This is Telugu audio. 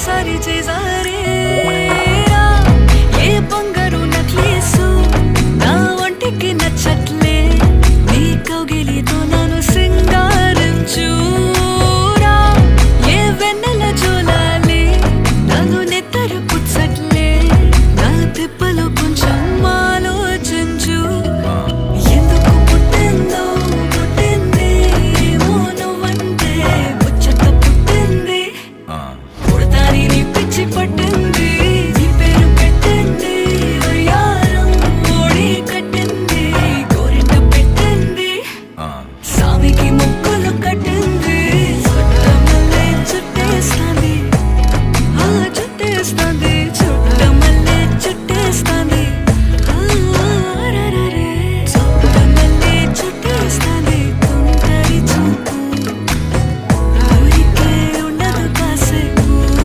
సారి చేసారే ఏ బంగారు నక్లీసు నా ఒంటికి నచ్చట్లే నీ కౌగిలితో నన్ను సింగారించు ఏ వెన్నెల జోలాలే నన్ను నిద్ర పుచ్చట్లే నా తిప్పలు కొంచెం ఆలోచించు ఎందుకు పుట్టిందో పుట్టింది నువ్వంటే ముచ్చట పుట్టింది పుడతాని నీ పిచ్చి పట్టి